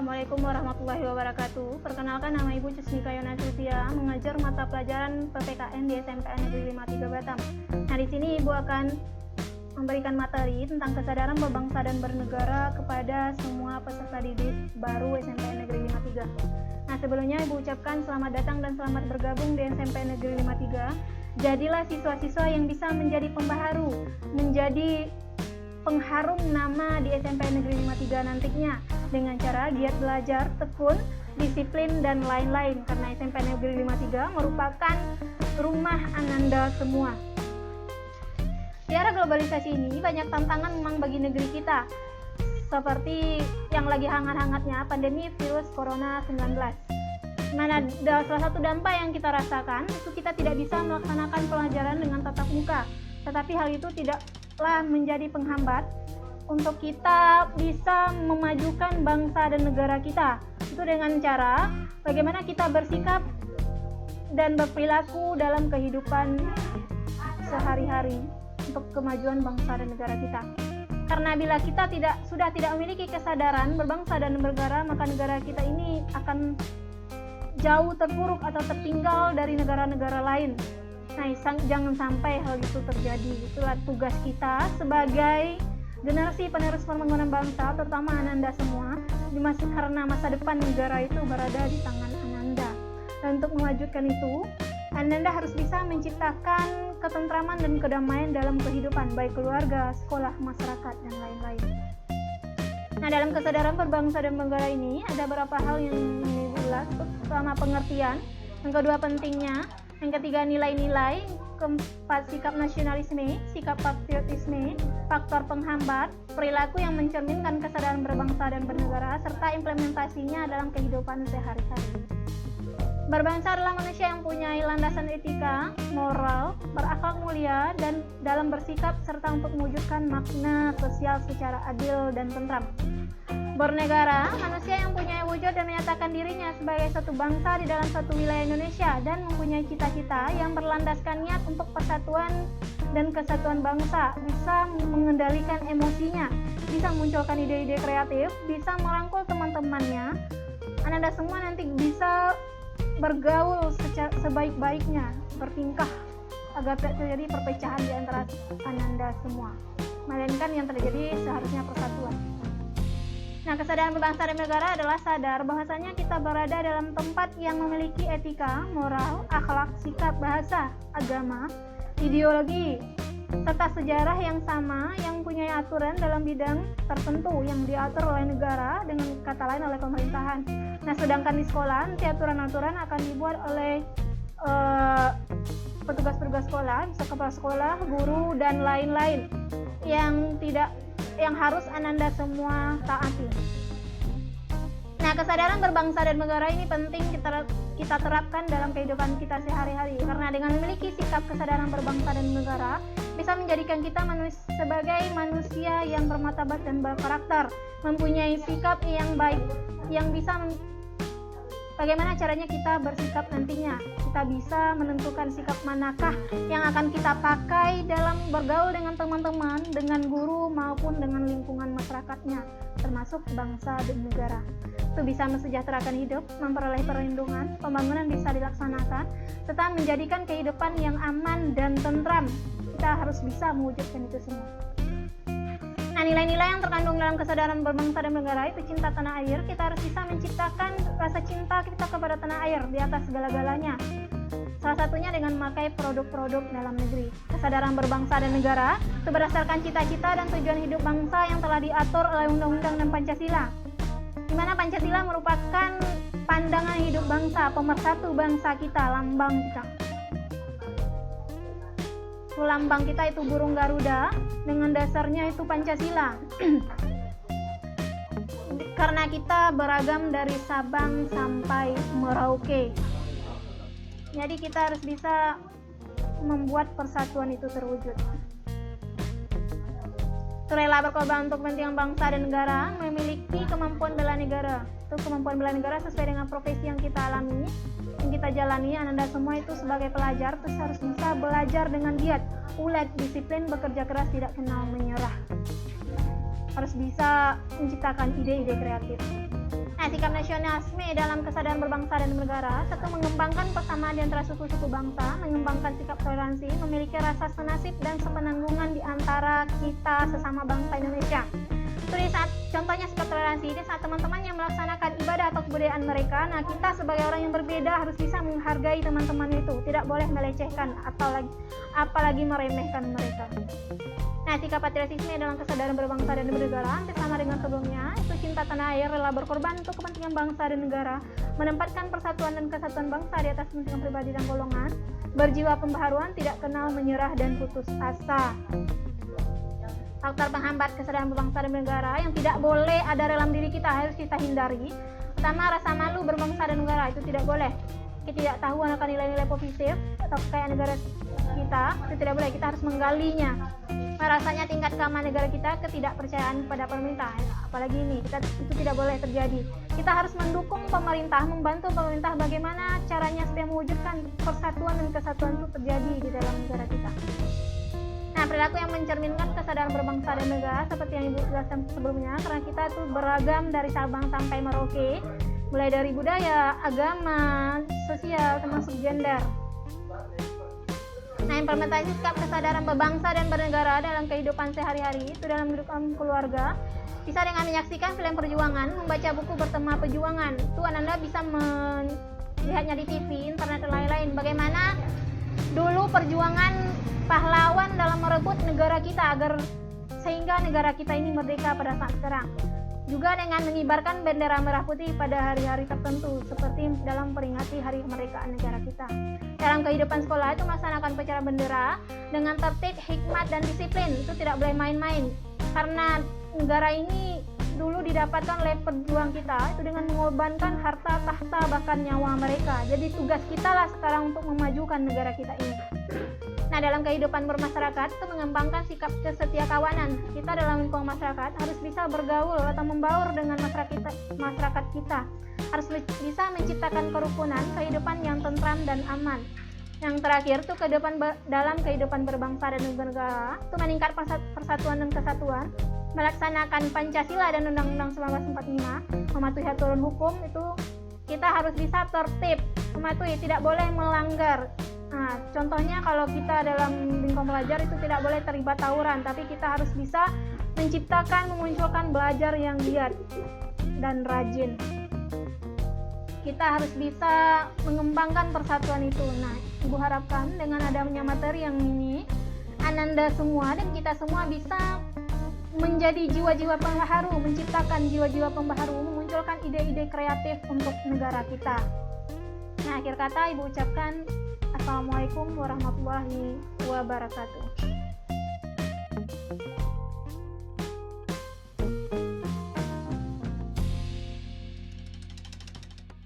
Assalamualaikum warahmatullahi wabarakatuh. Perkenalkan, nama Ibu Cusmika Yona Sylvia, mengajar mata pelajaran PPKN di SMPN Negeri 53 Batam. Nah, di sini Ibu akan memberikan materi tentang kesadaran berbangsa dan bernegara kepada semua peserta didik baru SMPN Negeri 53. Nah, sebelumnya Ibu ucapkan selamat datang dan selamat bergabung di SMPN Negeri 53. Jadilah siswa-siswa yang bisa menjadi pembaharu, menjadi pengharum nama di SMPN Negeri 53 nantinya dengan cara giat belajar, tekun, disiplin, dan lain-lain, karena SMPN Negeri 53 merupakan rumah Ananda semua. Di era globalisasi ini banyak tantangan memang bagi negeri kita, seperti yang lagi hangat-hangatnya pandemi virus Corona 19. Mana salah satu dampak yang kita rasakan itu kita tidak bisa melaksanakan pelajaran dengan tatap muka, tetapi hal itu tidaklah menjadi penghambat untuk kita bisa memajukan bangsa dan negara kita. Itu dengan cara bagaimana kita bersikap dan berperilaku dalam kehidupan sehari-hari untuk kemajuan bangsa dan negara kita. Karena bila kita sudah tidak memiliki kesadaran berbangsa dan bernegara, maka negara kita ini akan jauh terpuruk atau tertinggal dari negara-negara lain. Nah, jangan sampai hal itu terjadi. Itulah tugas kita sebagai generasi penerus pembangunan bangsa, terutama Ananda semua, karena masa depan negara itu berada di tangan Ananda. Dan untuk mewujudkan itu, Ananda harus bisa menciptakan ketentraman dan kedamaian dalam kehidupan, baik keluarga, sekolah, masyarakat, dan lain-lain. Nah, dalam kesadaran berbangsa dan bernegara ini, ada beberapa hal yang jelas. Pertama, pengertian. Yang kedua, pentingnya. Yang ketiga, nilai-nilai. Keempat, sikap nasionalisme, sikap patriotisme, faktor penghambat, perilaku yang mencerminkan kesadaran berbangsa dan bernegara, serta implementasinya dalam kehidupan sehari-hari. Berbangsa adalah manusia yang punya landasan etika, moral, berakhlak mulia, dan dalam bersikap serta untuk mewujudkan makna sosial secara adil dan tentram. Bernegara, manusia yang punya wujud dan menyatakan dirinya sebagai satu bangsa di dalam satu wilayah Indonesia dan mempunyai cita-cita yang berlandaskan niat untuk persatuan dan kesatuan bangsa, bisa mengendalikan emosinya, bisa memunculkan ide-ide kreatif, bisa merangkul teman-temannya. Ananda semua nanti bisa bergaul sebaik-baiknya, bertingkah agar tidak terjadi perpecahan di antara Ananda semua, melainkan yang terjadi seharusnya persatuan. Nah, kesadaran berbangsa dan negara adalah sadar bahwasanya kita berada dalam tempat yang memiliki etika, moral, akhlak, sikap, bahasa, agama, ideologi, serta sejarah yang sama, yang punya aturan dalam bidang tertentu yang diatur oleh negara, dengan kata lain oleh pemerintahan. Nah, sedangkan di sekolah nanti aturan-aturan akan dibuat oleh petugas-petugas sekolah, bisa kepala sekolah, guru, dan lain-lain yang harus Ananda semua taati. Nah, kesadaran berbangsa dan negara ini penting kita terapkan dalam kehidupan kita sehari-hari, karena dengan memiliki sikap kesadaran berbangsa dan negara bisa menjadikan kita sebagai manusia yang bermartabat dan berkarakter, mempunyai sikap yang baik, yang bisa bagaimana caranya kita bersikap nantinya. Kita bisa menentukan sikap manakah yang akan kita pakai dalam bergaul dengan teman-teman, dengan guru, maupun dengan lingkungan masyarakatnya, termasuk bangsa dan negara. Itu bisa mensejahterakan hidup, memperoleh perlindungan, pembangunan bisa dilaksanakan, serta menjadikan kehidupan yang aman dan tentram. Kita harus bisa mewujudkan itu semua. Nah, nilai-nilai yang terkandung dalam kesadaran berbangsa dan bernegara itu cinta tanah air. Kita harus bisa menciptakan rasa cinta kita kepada tanah air di atas segala-galanya. Salah satunya dengan memakai produk-produk dalam negeri. Kesadaran berbangsa dan negara itu berdasarkan cita-cita dan tujuan hidup bangsa yang telah diatur oleh Undang-Undang dan Pancasila, di mana Pancasila merupakan pandangan hidup bangsa, pemersatu bangsa kita, lambang kita. Lambang kita itu burung Garuda, dengan dasarnya itu Pancasila. Karena kita beragam dari Sabang sampai Merauke, jadi kita harus bisa membuat persatuan itu terwujud. Rela berkorban untuk kepentingan bangsa dan negara, memiliki kemampuan bela negara. Itu kemampuan bela negara sesuai dengan profesi yang kita alami, yang kita jalani. Ananda semua itu sebagai pelajar terus harus bisa belajar dengan giat, ulet, disiplin, bekerja keras, tidak kenal menyerah. Harus bisa menciptakan ide-ide kreatif. Nah, sikap nasionalisme dalam kesadaran berbangsa dan bernegara, satu, mengembangkan persamaan di antara suku-suku bangsa, mengembangkan sikap toleransi, memiliki rasa senasib dan sepenanggungan di antara kita sesama bangsa Indonesia. Itu di saat contohnya sikap toleransi, di saat teman-teman yang melaksanakan ibadah atau kebudayaan mereka, nah kita sebagai orang yang berbeda harus bisa menghargai teman-teman itu, tidak boleh melecehkan atau apalagi meremehkan mereka. Nah, sikap patriotisme dalam kesadaran berbangsa dan bernegara hampir sama dengan sebelumnya, itu cinta tanah air, rela berkorban untuk kepentingan bangsa dan negara, menempatkan persatuan dan kesatuan bangsa di atas kepentingan pribadi dan golongan, berjiwa pembaharuan, tidak kenal menyerah dan putus asa. Faktor penghambat kesadaran berbangsa dan bernegara yang tidak boleh ada dalam diri kita harus kita hindari. Pertama, rasa malu berbangsa dan negara, itu tidak boleh. Ketidaktahuan akan nilai-nilai positif atau kekayaan negara kita, itu tidak boleh, kita harus menggalinya. Rasanya tingkat keamanan negara kita, ketidakpercayaan pada pemerintah, apalagi ini itu tidak boleh terjadi. Kita harus mendukung pemerintah, membantu pemerintah bagaimana caranya supaya mewujudkan persatuan dan kesatuan itu terjadi di dalam negara kita. Nah, perilaku yang mencerminkan kesadaran berbangsa dan negara seperti yang Ibu jelaskan sebelumnya, karena kita itu beragam dari Sabang sampai Merauke, mulai dari budaya, agama, sosial, termasuk gender. Nah, implementasi sikap kesadaran berbangsa dan bernegara dalam kehidupan sehari-hari itu dalam kehidupan keluarga bisa dengan menyaksikan film perjuangan, membaca buku bertema perjuangan. Itu Anda bisa melihatnya di TV, internet dan lain-lain. Bagaimana dulu perjuangan pahlawan dalam merebut negara kita agar sehingga negara kita ini merdeka pada saat sekarang. Juga dengan mengibarkan bendera merah putih pada hari-hari tertentu seperti dalam peringati hari kemerdekaan negara kita. Dalam kehidupan sekolah itu melaksanakan upacara bendera dengan tertib, hikmat dan disiplin, itu tidak boleh main-main. Karena negara ini dulu didapatkan oleh pejuang kita itu dengan mengorbankan harta, tahta, bahkan nyawa mereka. Jadi tugas kita lah sekarang untuk memajukan negara kita ini. Nah, dalam kehidupan bermasyarakat itu mengembangkan sikap kesetiakawanan. Kita dalam lingkungan masyarakat harus bisa bergaul atau membaur dengan masyarakat kita. Harus bisa menciptakan kerukunan, kehidupan yang tentram dan aman. Yang terakhir itu dalam kehidupan berbangsa dan bernegara itu meningkat persatuan dan kesatuan, melaksanakan Pancasila dan Undang-Undang 1945, mematuhi aturan hukum, itu kita harus bisa tertib, mematuhi, tidak boleh melanggar. Nah, contohnya kalau kita dalam lingkungan belajar itu tidak boleh terlibat tawuran, tapi kita harus bisa memunculkan belajar yang giat dan rajin. Kita harus bisa mengembangkan persatuan itu. Nah, Ibu harapkan dengan adanya materi yang ini, Ananda semua dan kita semua bisa menjadi jiwa-jiwa pembaharu, menciptakan jiwa-jiwa pembaharu, memunculkan ide-ide kreatif untuk negara kita. Nah, akhir kata Ibu ucapkan Assalamualaikum warahmatullahi wabarakatuh.